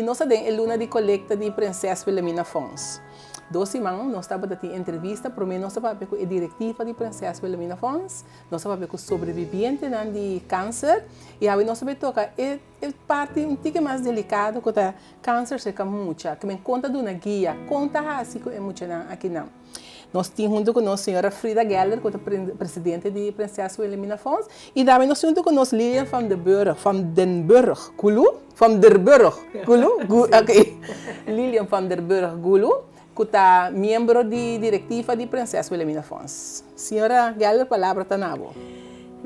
nós temos a luna de coleta de Princesa Wilhelmina Fons. 2 semanas, nós estávamos a ter entrevista, para mim, nós estávamos com a diretiva de Princesa Wilhelmina Fons, nós estávamos com o sobrevivente de câncer, e aí nós estávamos tocar a parte um pouco mais delicada, que o câncer se muito, que me conta de uma guia, conta assim que é muito aqui não. Nós tínhamos junto com nós a senhora Frida Geller, que é a presidente de Princesa Wilhelmina Fons, e também nós junto com nós Lilian van den Burg, Lilian van der Burg Gulu, que é membro de diretiva de Princesa Wilhelmina Fons. Senhora Geller, a palavra está na boa.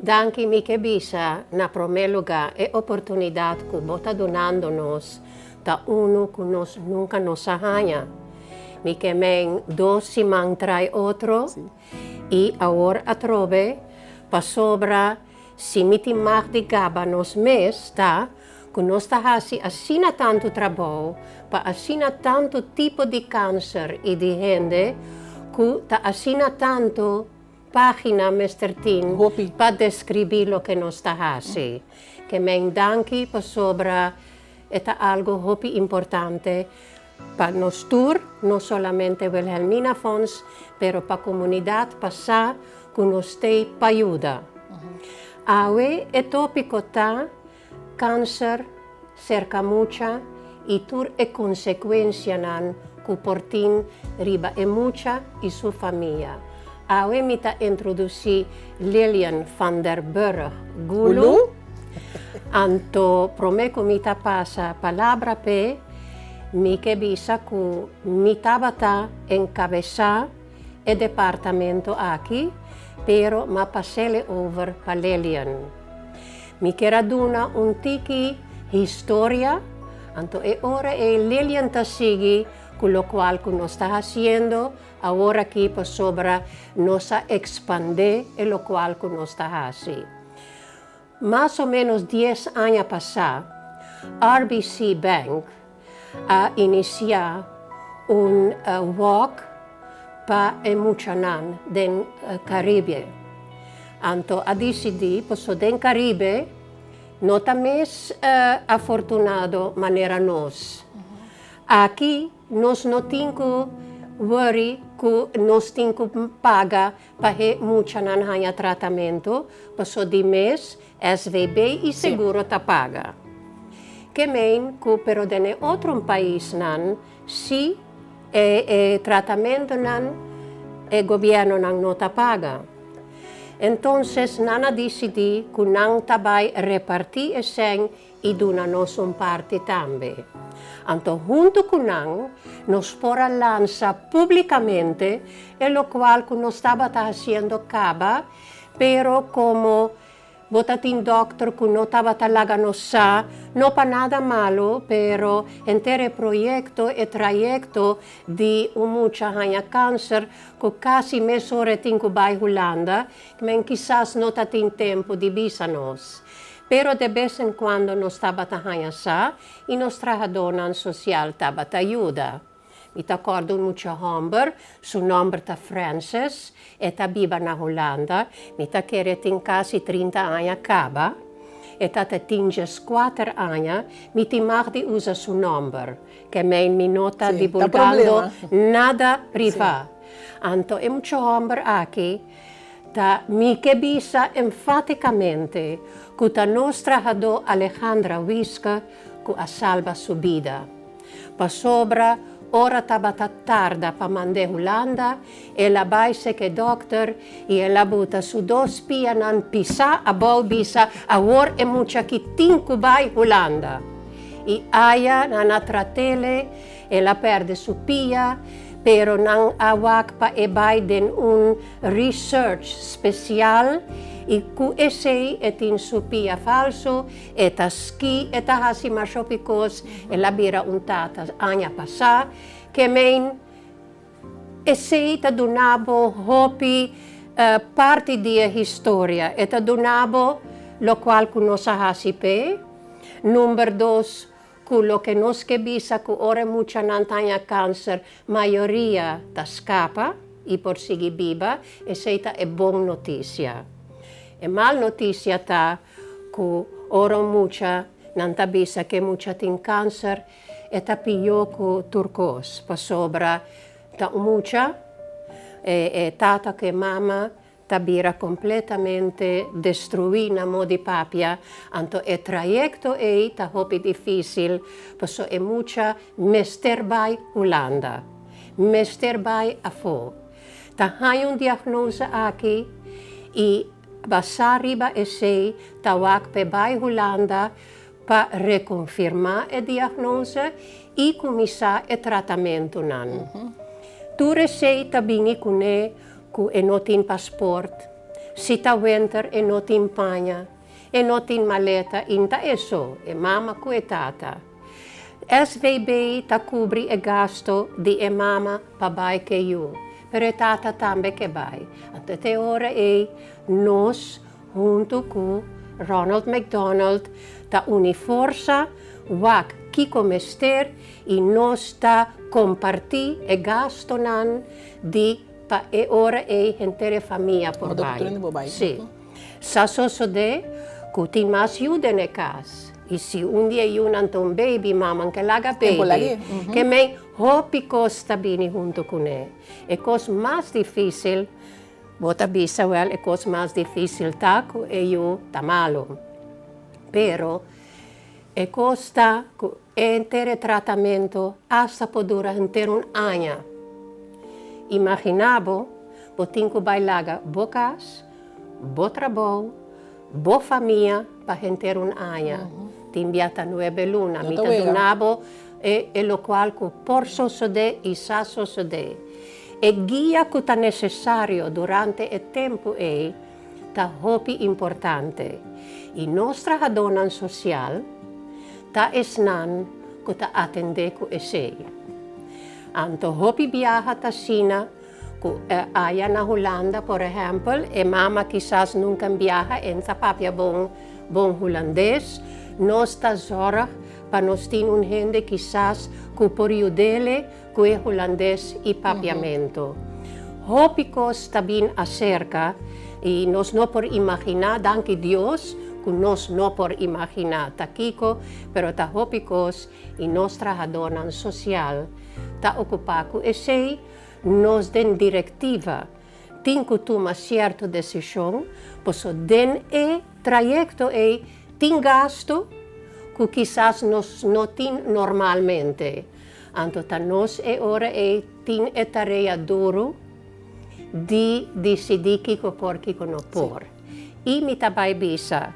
Danke, Mike Bisa, na primeiro lugar, é a oportunidade que você está dando-nos, da uno que nós nunca nos arranha. Mike men 2 semanas trai outro, e agora a trove, para sobra, se me te mar de gaba nos mês, tá? Que nós está assim tanto trabalho, para assim tanto tipo de câncer e de gente, que está assim tanto página, Mr. Tin, para descrever o que nós está assim. Que me danke para sobra, é algo muito importante para nós tour, não somente Wilhelmina Fons, pero para a comunidade passar que nós tem para ajuda. Awe é tópico tá câncer cerca mucha e tur é consequência nan que portin riba é mucha e sua família. Awe me ta introduzir Lilian van der Burg Gulu. Anto prometo me ta passa a palavra pe mi che bisa que mi tabata encabeçar o departamento aqui, pero ma passele over para Lilian. Mi quero dar tiki história, anto é ora e Lilian ta sigi con lo qual que nós está fazendo, agora aqui para sobra nós a expandir e lo qual que nós está fazendo. Mais ou menos 10 anos passar, RBC Bank a iniciar walk para Emuchanan, den Caribe. Anto a decidir, posso den Caribe, não está mais afortunado maneira nós. Aqui, nós não temos que worry que nós temos que pagar para Emuchanan ganhar tratamento, posso de mês, SVB e seguro está paga. Que men que pero de outro país nan si tratamento nan o governo nan não ta paga. Entonces nana decidi que nan tabai repartir e sen e duna nos parte também. Anto junto com nan nos pora lança publicamente e lo qual que nos estava fazendo caba, pero como botatin doctor que não estava talaga no sa, não para nada malo, pero entere proyecto e trayecto de mucha hanya câncer que quase mesore tinco bai Holanda, men quizás não tem tempo de bisa-nos. Pero de vez em quando nos estava hanya sa, e nos trabajadores social estava ajuda. Mi t'accordo muito homber, su nome ta Frances, e ta viva na Holanda, mi ta kere tin quasi 30 anni a caba, e ta te tinges 4 anni, mi ti magdi usa su nome, che mi nota divulgando nada priva. Anto e muito homber aqui, ta mi che bisa enfaticamente, que ta nostra hado Alejandra Wiska, que a salva su vida. Pa sobra, ora estava tarda para mandar Holanda, e la baise que doctor e la buta su 2 pia nan pisa a bol bisa a war e mucha que tinco vai Holanda. E aya nan tratele e la perde su pia, pero nan awak pa e bai den research special e ku esei etin su pia falso eta ski eta hasi mashopikos e la bira tata anya passa che men esei ta donabo hopi parte di historia eta donabo lo qual ku nos hasi pe number 2 lo que nos que bisa que ora mucha nantanya câncer, maioria ta scapa e por sigi viva, e seita é bom notícia. E mal notícia ta que ora mucha nanta bisa que mucha tin câncer, e tapioco turcos, pa sobra ta mucha e tata che mamma tabira completamente destruina modi papia, anto e trajecto e ta hopi difficil, paso e mucha mester bai Holanda, mester bai afo. Ta hai un diagnose aqui e basariba e sei ta wak pe bai Holanda pa reconfirmar e diagnose e começar e tratamento nan. Tu sei ta bini cune cu e not in passport, si ta winter e not in pagna, e not in maleta in ta eso, e mama cu e tata. SVB ta cubri e gasto di e mama pa bai che io, per e tata tambe che bai. A te ora e nos, junto cu Ronald McDonald, ta uniforsa, wak kiko mester, e nos ta comparti e gasto nan di pa e ora e intere famiglia por bai. Sì. Sa sosode cu tin mas jude ne cas. E si un dia yun anton baby mama che laga baby. Che me hopi costa bini junto con e. E cos mas difícil, bota bisa well, e cos mas difícil taco e io tamalo. Pero e costa cu intere trattamento hasta po dura intero un anno. Imaginabo, po tinko bailaga bo cas, bo trabalho, bo família pa intero un anno. Timbiata 9 luna, mi ta donabo e lo qual cu por sosode e sa sosode. E guia cu ta necessario durante e tempo e ta hopi importante. I nostra hadonan social ta esnan cu ta attende cu esei. Anto hopi viaja ta sina cu aya na Holanda, por ejemplo, e mama quizás nunca viaja en sa papia bon holandês, nos ta zorg pa nos tin un gente quizás cu por iudele cu e holandês e papiamento. Hopi cos ta bin acerca e nos no por imaginar, danke Dios, cu nos no por imaginar takiko, pero ta hopi cos e nostra hadonan social ta ocupaku e sei nos den directiva tincu tuma certo decisão, posso den e trajecto e tin gasto cu quizás nos no tin normalmente. Anto ta nos e ora e tin e tarea duro di decidiki ko por kiko no por. I mi tabai bisa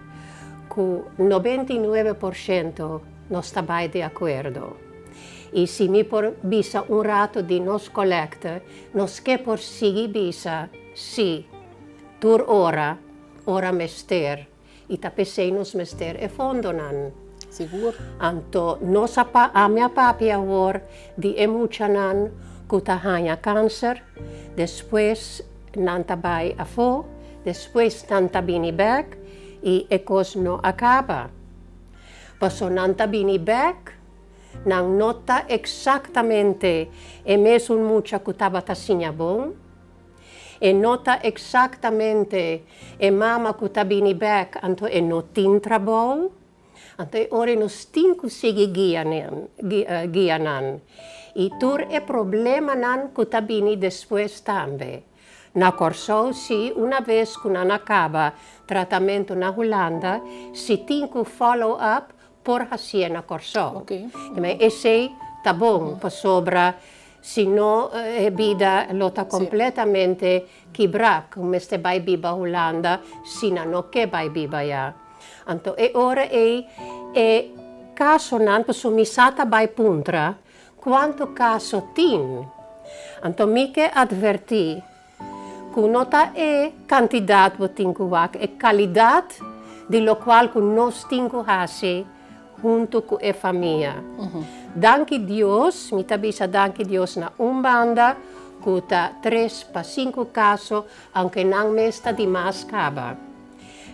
cu 99% nos tabai de acuerdo. E se mi por bisa un rato di nos collecte, nos che por sigi bisa, si, tur ora mester, e tapesei nos mester e fondonan. Sigur. Anto nos a mia papia war di emuchanan kutahanya cancer, después nantabai afo, después nantabini back, e cos no acaba. Paso nantabini back, nang nota exactamente e mes un mucha kutaba tasinya bon, e nota exactamente e mama kutabini back anto e notin trabou, anto e ore nos tin kusigi gianan. E tur e problema nan kutabini después tambe. Na corso si una vez kun acaba tratamento na Holanda, si tin ku follow up por hasia na corso. Okay. E sei tá bom, pa sobra, se no vida lota completamente quebrar, come ste vai biba Holanda, sina no che vai biba ya. Anto e ora e caso nan posso misata vai puntra, quanto caso tin. Anto miche adverti, cu nota e candidat botingu wak, e qualidad di lo qual cu nos tingu hasi, junto com a família. Danke Deus, mi tabisa danke Deus na umbanda, kuta 3 pa 5 casos, anche não mesta de mais caba.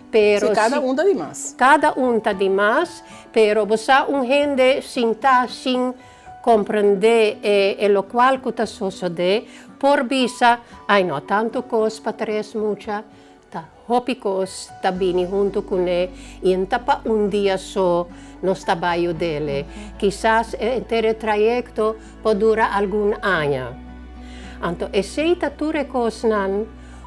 Pero se cada um tá de mais. Cada um tá de mais, pero você gente sinta sin compreender e lo qual kuta sucede, por bisa, ai no tanto cos pa 3 mucha, ta hopikos tabini junto con e tapa un día so nos trabalho dele. Quizás el trayecto può dura algún año. Anto ese tature cosnan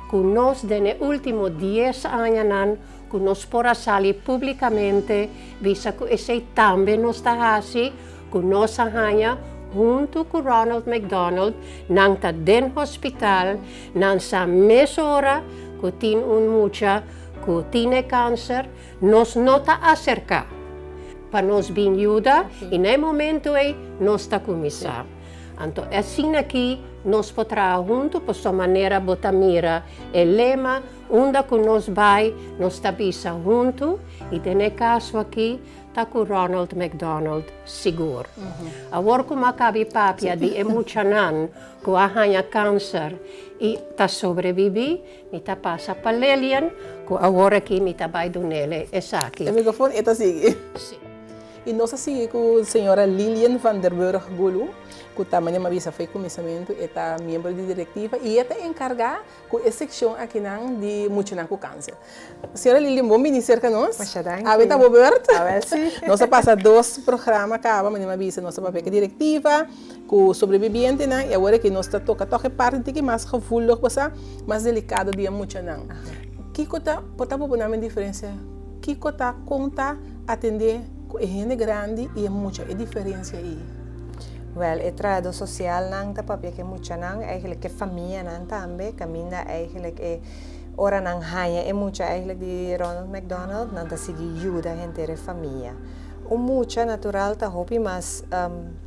con nos dene ultimo 10 años con nos pora sali pubblicamente visa que ese tambe nos tahasi con nos hanya junto con Ronald McDonald nang ta den hospital nang sa mesora que tin un mucha que tiene cáncer nos nota acerca para nos bin ayuda e nel momento nos ta começar. Então assim aqui nós potrá junto por sua maneira botar mira e lema onde que nós vai nós ta bisa junto e nesse caso aqui tá com Ronald McDonald seguro. Agora como acabi papia de emocionan que arranha câncer e tá sobrevivi e tá passa para Lilian que agora aqui me tá vai do nele essa aqui. O microfone é assim. Sim. E nós assim com a senhora Lilian van der Burg Gulu, que também uma vez foi começamento, é membro de diretiva e é encarregada com a secção aqui de Muchanan com câncer. Senhora Lilian, bom ministério com nós. A ver tá aberto. A ver sim. Nós passa 2 programas acaba, mas uma vez nós papel diretiva com sobrevivente, né? E agora que nós toca parte que mais gevoelig, mais delicado de Muchanan. Que coisa pode pôr uma diferença? Que coisa conta atender com gente grande e muita diferença aí? Wel, het trado social nang tapapje ke mucha nang eigenlijk ke familie nang tambe kaminda eigenlijk ora nang hanya mucha eigenlijk di Ronald McDonald nang ta sigi juda gente familie. Mucha natural ta hopi mas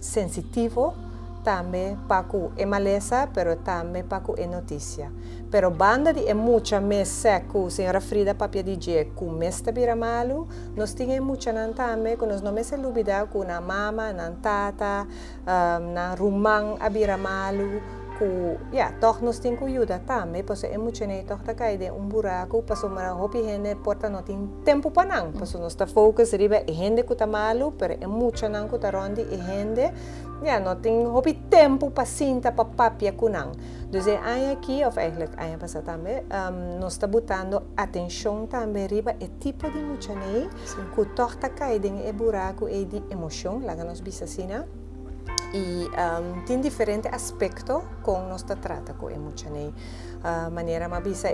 sensitivo tambe paku malesa pero tambe paku noticia. Pero banda di mucha mes secu senhora Frida papia di je ku mesta biramalu nos tinha mucha nan tambe ku nos no mese lubida ku na mama nan tata na rumang abiramalu ku toch nos tin ku yuda tambe pois mucha nei toch ta caide buraco paso mara hopi hene porta no tin tempo panang paso nos ta focus riba hende ku tamalu pero mucha nan ku tarondi hende no tem hopi tempo para sinta para papia kunang. Dus aqui, of eigenlijk passa também, nós está botando atenção também riba e tipo de muchanei, que torta caidem e buraco e de emoção, lá nós bisa sina. E tem diferente aspecto com nós está trata com emocionei. Maneira ma bisa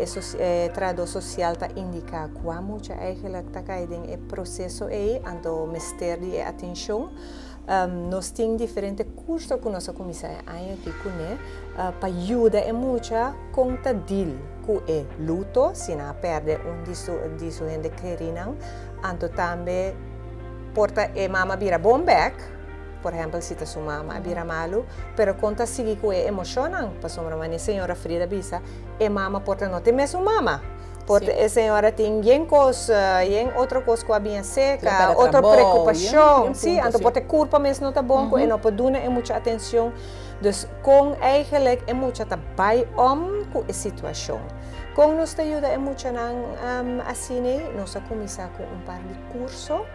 trado social ta indica qua mucha eigenlijk ta caidem e processo ando mester de atenção. Nós temos diferentes cursos que nós começamos aqui para ajudar muita conta dele com o luto, se não perde de sua gente querida, então também porta mama vira bombek, por exemplo, se a sua mama vira malu, pero conta seguir com a emoção, para sombra mani senhora Frida bisa, mama porta não tem mesmo mama. Porque a senhora tem outra coisa que havia seca, outra preocupação, sim, então pode culpa mesmo não tá bom, e não pode dar muita atenção, dus com eigenlijk muita tá vai com a situação. Com nos ajuda muito assim, nós começar com par de curso,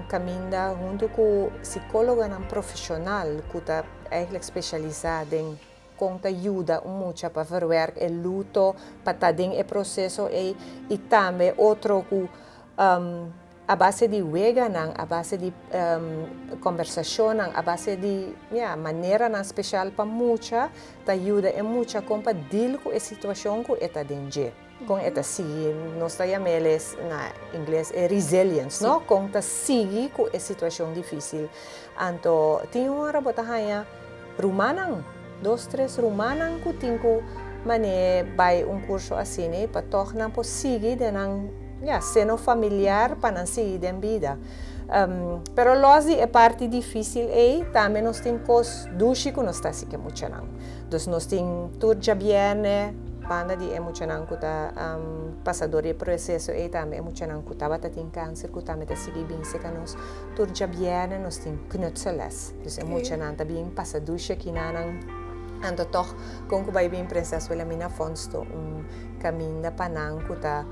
caminhando junto com psicóloga profissional que está eigenlijk especializada em conta ajuda muito para verwerken o luto, para ter o processo e também outro que a base de wega, a base de conversação, a base de maneira especial para muita, ajuda muito para deal com a situação que está dentro. Com esta seguir, nós chamamos na inglês resilience, não? Com esta seguir com a situação difícil. Então, tem uma rabotahaya rumanang 2-3 rumanan ku tingku mane by curso assim para tornar possível de seno familiar para não seguir de vida. Pero lozi é parte difícil também nós temos dushi que nós está assim que muito não. Dus nós temos turja bierne banda de emocionan que tá passador de processo também emocionan que tá bata tem câncer que também tá seguir bem se canos turja bierne nós temos knutseles. Dus emocionan também passador que nanang ando toch com que vai bem princesa Wilhelmina Fons to caminho da panang que tá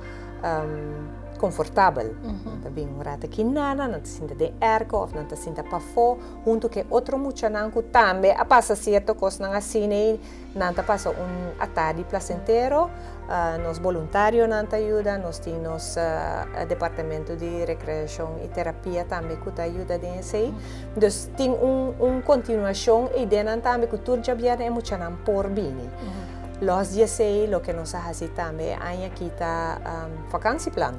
confortável. Tá bem rata que nada, não te sinta de ergo ou não te sinta pafo, junto que outro muchanan que também a passa certo coisa não assim, não te passa atari placentero, nos voluntários nanta ajuda, nós temos departamento de recreação e terapia também que ajuda nisso. Então, tem continuação e dentro também que tudo já é muito por bem. Los dias sei lo que nós fazemos também, aí aqui está vacância plan.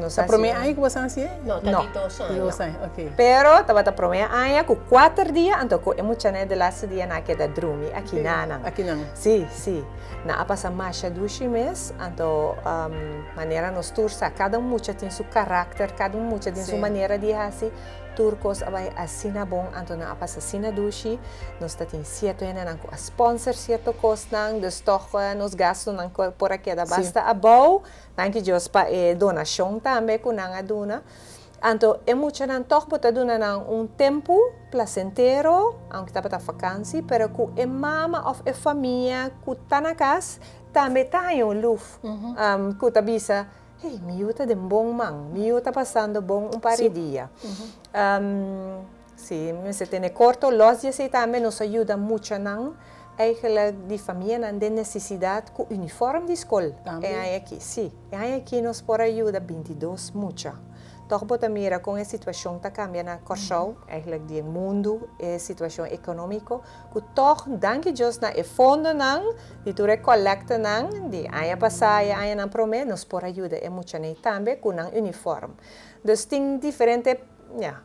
Sa primeira ano que você nasceu? No, tati 2 anos. Ok. Pero estava a primeira ano com 4 dias, então é muito né de last dia na que da drumi aqui na. Aqui não. Sim, sim. Na passa mais de 2 meses, então maneira nos tursa, cada muito tem seu caráter, cada muito tem sua maneira de fazer. Turcos vai assina bom, então na passa assina dushi, nós tem certo ainda não a sponsor certo costan, dos toch nos gastos não por aqui da basta abau, não que Deus pa donação também com não aduna. Então é muito não toch bota dona não tempo placentero, aunque tá para vacância, pero com é mama of é família, com tá na casa, também tá em luf, com tá bisa. Hey, miu tá de bom man, miu tá passando bom par de dia. Sim, se tem corto, los dias também nos ajuda muito não, eigenlijk de família não tem necessidade com uniforme de escola. É aqui, sim, é aqui nos por ajuda 22 muito. Toch bota mira com a situação tá cambiando na Corsau, eigenlijk de mundo, a situação econômica, que toch danke Deus na e fundo não, de tu recolecta não, de aí passar aí não promete nos por ajuda é muito nem também com um uniforme. Então tem diferente,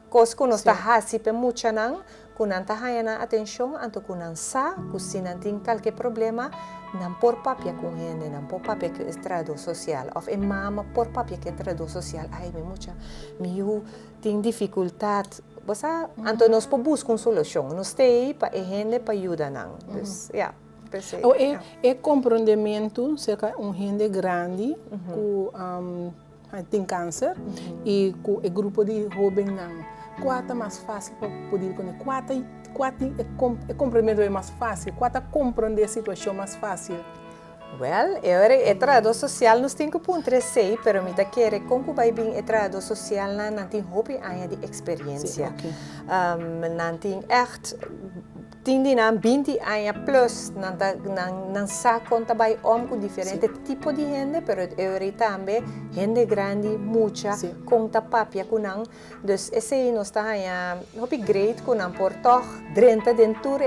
coisas que nós tá fazendo muito não, com não tá na atenção, então com não sa, com se não tem qualquer problema, não por papel com gente, não por papel que é trabalho social, ou é mama por papel que é trabalho social, ai me mucha, miu tem dificuldade, você, então nós por buscar uma solução, nós tem para a gente para ajudar não, então, é compreendimento, se é gente grande que tem câncer e com o grupo de jovens não. Qual é mais fácil para poder conhecer? Qual é compreender é mais fácil? Qual é compreender a situação mais fácil? Well, é trabalho social nos 5.36, pero me quer com que vai bem é trabalho social não tem hobby ainda de experiência. Não tem echt tindi na 20 anos plus não sa conta vai com diferente tipo de gente, pero eu também gente grande muita conta papia com não, dus esse nós está hobby great com não por toch 30 dentro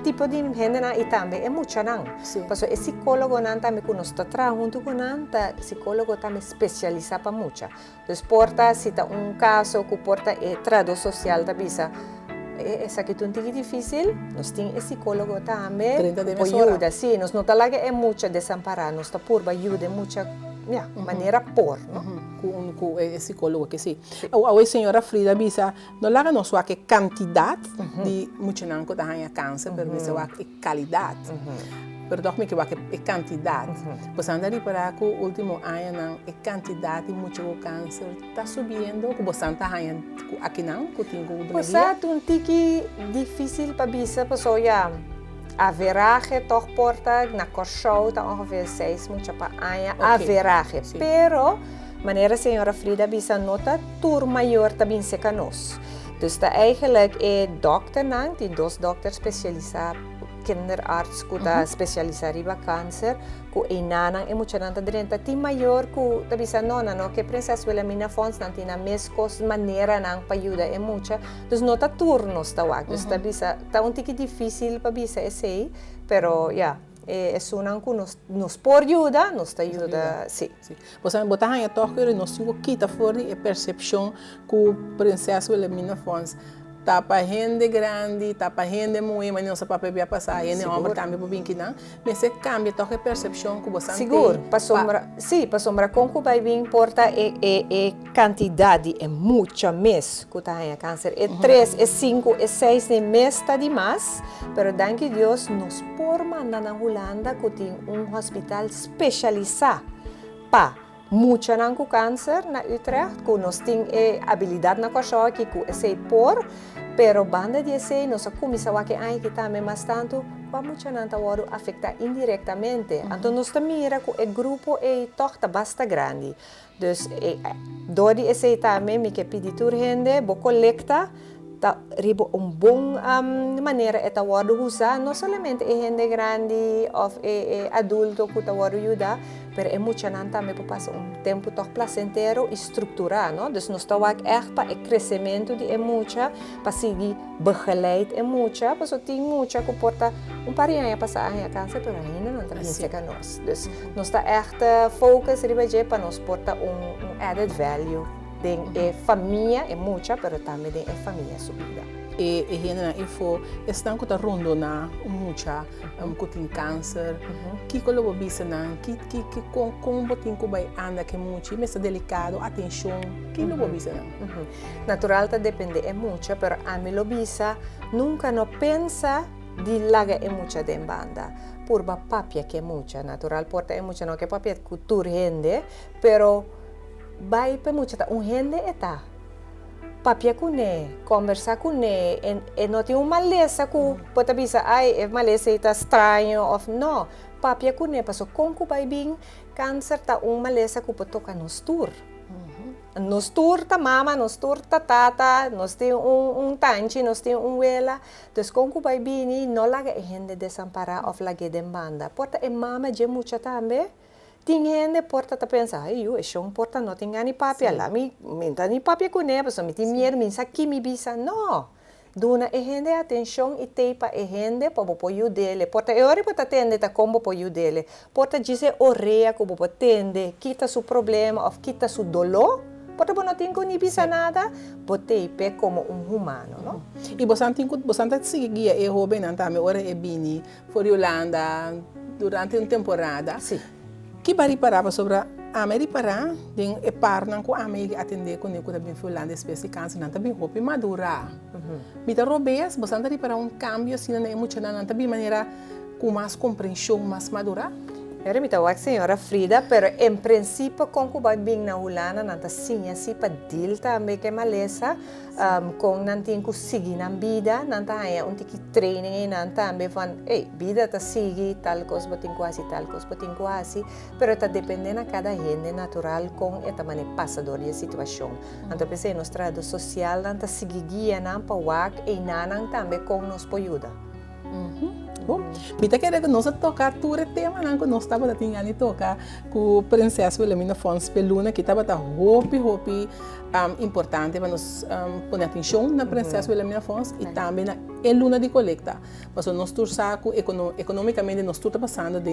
tipo de gente na e também é muito não. Passo é psicólogo não também que nós está junto com não, tá psicólogo também especializa para muita. Dus porta se tá caso que porta é trabalho social da bisa. Essa que é difícil, nós temos psicólogo também, ajuda, sim, nós não está é muito desamparado, nós está por ajuda, muita maneira por, com o psicólogo que sim. A senhora Frida bisa, não larga não só que quantidade de muito não que tem câncer, mas só que qualidade. Pero doch me que é quantidade. Pois anda reparar que o último ano a quantidade de muito câncer está subindo, que você está aqui não, que tem o pois é, um tique difícil para bisa, pessoal já a veragem toch porta na Corsau tá ongeveer 6 muito para ano a veragem. Pero maneira a senhora Frida bisa nota tour maior também se canos. Dus dat eigenlijk dokter não, tem 2 dokters specialisados kinderarts que está especializado em câncer, que é nanang emocionante dentro tem maior que tá bisa não que princesa Wilhelmina Fons não tem a mesma maneira não para ajudar é muita, dus não tá turnos tá wak, dus tá bisa tá tique difícil para bisa esse, pero é sunang que nos por ajuda, nos tá ajuda, sim. Você botar aí a toque e nós temos que tá fora a percepção que princesa Wilhelmina Fons tá para gente grande, tá para gente muito, mas não se pode beber passar, e não homem também para vir não, mas se cambia toque a percepção que você tem. Seguro, para sombra, sim, para sombra com que vai vir importa quantidade é muito mais que tá aí câncer, 3, 5, 6 mês tá demais, pero danke Deus nos por mandar na Holanda que tem hospital especializado para muito não com câncer na Utrecht, que nós temos habilidade na coxa que é por, pero banda de esse nós começamos que aí que também mais tanto, para muito não tá afetar indiretamente. Então nós também mira que o grupo é torta bastante grande. Dus do de esse também me que pedir gente, bo collecta ribo bom maneira é word usar, não somente é gente grande ou adulto que word ajudar, mas é muito não também para passar tempo toch placentero e estruturar, não? Dus nós estamos echt para o crescimento de emoção, para seguir begeleid emoção, para só tem emoção que porta parinha passar a câncer, mas ainda não está chega nós. Dus nós está echt focus riba para nós porta added value. De família é muita, mas também de família subida. E gente info estão com a rondo na muita que tem câncer, que colo bisa na que como botin que vai anda que muito, mas é delicado, atenção, que lo bisa na. Natural tá depende é muita, mas a mim lo bisa nunca no pensa de laga é muita de banda. Por ba papia que é muita, natural porta é muita, não que papia cultura rende, pero vai para muita gente está papia com conversar com e não tem uma maleza que pode pensar ai maleza está estranho ou não papia com passou com que vai bem câncer tá maleza que pode tocar nos tour nos tour tá mama nos tour tá tata nós tem tanchi nós tem vela então com que vai bem não laga gente desamparada ou laga de banda porta é mama de muita também tem gente porta tá pensar, eu é porta não tem ani papia lá, me nem papia com ele, só me tem medo, me sabe me bisa, não. Dona é gente atenção e teipa é gente para o apoio dele, porta é hora para atender tá como apoio dele, porta dizer oreia como para atender, quita seu problema ou quita seu dolor, porta não tem que bisa nada, botei pé como humano, não? E você tem que seguir é jovem não também, ora é bini, for Holanda durante uma temporada. Sim. Que bari parava sobre a Mary para den e parna com a Mary atender com o também foi lá de espécie câncer não também roupa madura. Me tá roubes, você anda para cambio assim não é muito não também maneira com mais compreensão mais madura. Era me tahu senhora Frida, pero em princípio com que vai bem na Holanda não tá sim assim para deal também que maleza com não tem que seguir na vida não tá aí que training não também van vida tá seguir tal coisa botin quase tal coisa botin quase pero tá dependendo a cada gente natural com esta maneira passador de situação então pensei no estrado social não tá seguir guia não para work e não também com nos ajuda. Bita querer que nós tocar tudo tema não que nós estava tinhando tocar com princesa Wilhelmina Fons Peluna que estava hopi importante para nós pôr atenção na princesa Wilhelmina Fons e também na luna de coleta mas nós tur saco economicamente nós tur passando de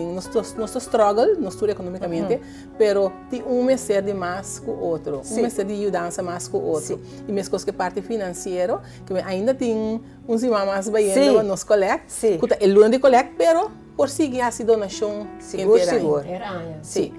nosso struggle nós tur economicamente pero tem ser de mais que o outro ser de ajudança mais que o outro e mesmo coisa que parte financeiro que ainda tem uns irmãos mais baiano nos coleta que luna de coleta pero por seguir a donação seguro sim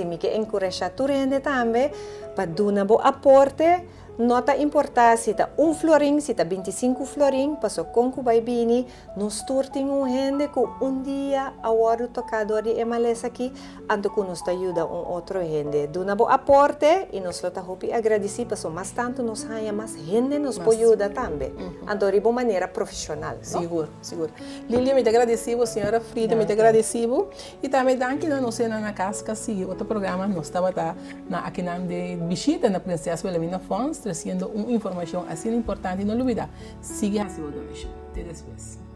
me que encorajar tu rende também para donar bo aporte nota importar se tá florim se tá 25 florim passou com que vai bini nos turting gente que dia a hora tocador de MLS aqui ando que nos ajuda outro gente donar bo aporte e nos lota hopi agradecer passou mais tanto nos haya mais gente nos ajuda também ando de boa maneira profissional seguro Lilia me agradecido senhora Frida me agradecido e também danke na nossa na casca sim outro programa nós estava na aqui na de visita na princesa Wilhelmina Fons trazendo uma informação assim importante não olvidar siga a sua donação até depois.